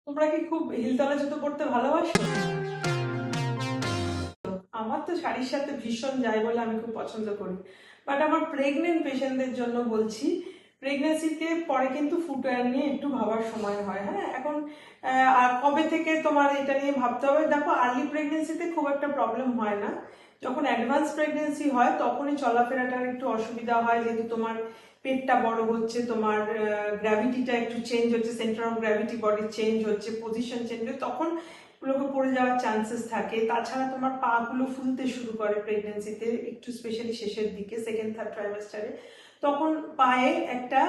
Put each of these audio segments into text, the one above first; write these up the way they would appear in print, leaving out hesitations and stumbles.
তোমরা কি খুব হিলতলা জুতো পরতে ভালোবাসো? আমার তো শাড়ির সাথে ভীষণ যায় বলে আমি খুব পছন্দ করি। বাট আমার প্রেগনেন্ট পেশেন্টদের জন্য বলছি, প্রেগনেন্সিতে পরে কিন্তু ফুটওয়্যার নিয়ে একটু ভাবার সময় হয়। হ্যাঁ, এখন আর কবে থেকে তোমার এটা নিয়ে ভাবতে হবে? দেখো, আর্লি প্রেগনেন্সিতে খুব একটা প্রবলেম হয় না। যখন অ্যাডভান্স প্রেগনেন্সি হয় তখনই চলাফেরাটার একটু অসুবিধা হয়, যেহেতু তোমার পেটটা বড় হচ্ছে, তোমার গ্র্যাভিটিটা একটু চেঞ্জ হচ্ছে, সেন্টার অফ গ্র্যাভিটি বডির চেঞ্জ হচ্ছে, পজিশন চেঞ্জ হচ্ছে, তখন গুলোকে পড়ে যাওয়ার চান্সেস থাকে। তাছাড়া তোমার পা গুলো ফুলতে শুরু করে প্রেগনেন্সিতে, একটু স্পেশালি শেষের দিকে, সেকেন্ড থার্ড ট্রাইমেস্টারে। তখন পায়ে একটা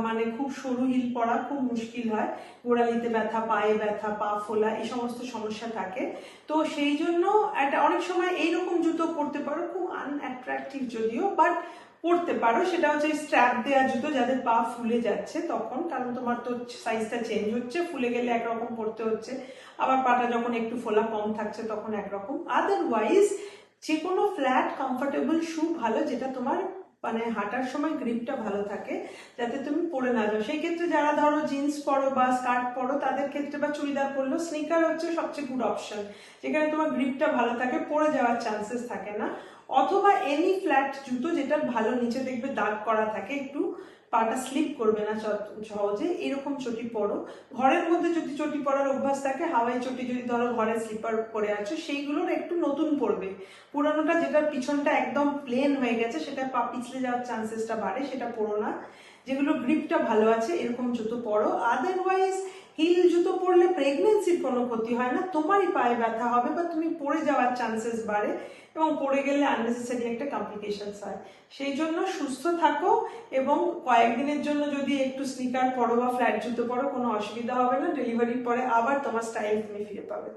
মানে খুব সরু হিল পরা খুব মুশকিল হয়, গোড়ালিতে ব্যথা, পায়ে ব্যথা, পা ফোলা, এই সমস্ত সমস্যা থাকে। তো সেই জন্য একটা অনেক সময় এইরকম জুতো পরতে পারো, খুব আনঅ্যাট্রাকটিভ যদিও, বাট পরতে পারো। সেটা হচ্ছে স্ট্র্যাপ দেওয়া জুতো, যাদের পা ফুলে যাচ্ছে তখন, কারণ তোমার তো সাইজটা চেঞ্জ হচ্ছে, ফুলে গেলে একরকম পরতে হচ্ছে, আবার পাটা যখন একটু ফোলা কম থাকছে তখন একরকম। আদারওয়াইজ যে কোনো ফ্ল্যাট কমফোর্টেবল শু ভালো, যেটা তোমার মানে হাঁটার সময় গ্রিপটা ভালো থাকে, যাতে তুমি পরে না যাও। সেই ক্ষেত্রে যারা ধরো জিন্স পরো বা স্কার্ট পরো তাদের ক্ষেত্রে, বা চুড়িদার পরলো, স্নিকার হচ্ছে সবচেয়ে গুড অপশন, যেখানে তোমার গ্রিপটা ভালো থাকে, পরে যাওয়ার চান্সেস থাকে না। অথবা এনি ফ্ল্যাট জুতো যেটা ভালো, নিচে দেখবে দাগ করা থাকে, একটু পাটা স্লিপ করবে না সহজে, এরকম চটি পরো। ঘরের মধ্যে যদি চটি পরার অভ্যাস থাকে, হাওয়াই চটি যদি ধরো ঘরে স্লিপার পরে আছো, সেইগুলোর একটু নতুন পরবে। পুরানোটা, যেটার পিছনটা একদম প্লেন হয়ে গেছে, সেটা পা পিছলে যাওয়ার চান্সেসটা বাড়ে, সেটা পরো না। যেগুলো গ্রিপটা ভালো আছে এরকম জুতো পরো। আদারওয়াইজ হিল জুতো পরলে প্রেগনেন্সির কোনো ক্ষতি হয় না, তোমারই পায়ে ব্যথা হবে বা তুমি পড়ে যাওয়ার চান্সেস বাড়ে, এবং পড়ে গেলে আননেসেসারি একটা কমপ্লিকেশনস হয়। সেই জন্য সুস্থ থাকো, এবং কয়েকদিনের জন্য যদি একটু স্নিকার পরো বা ফ্ল্যাট জুতো পরো, কোনো অসুবিধা হবে না। ডেলিভারির পরে আবার তোমার স্টাইল তুমি ফিরে পাবে।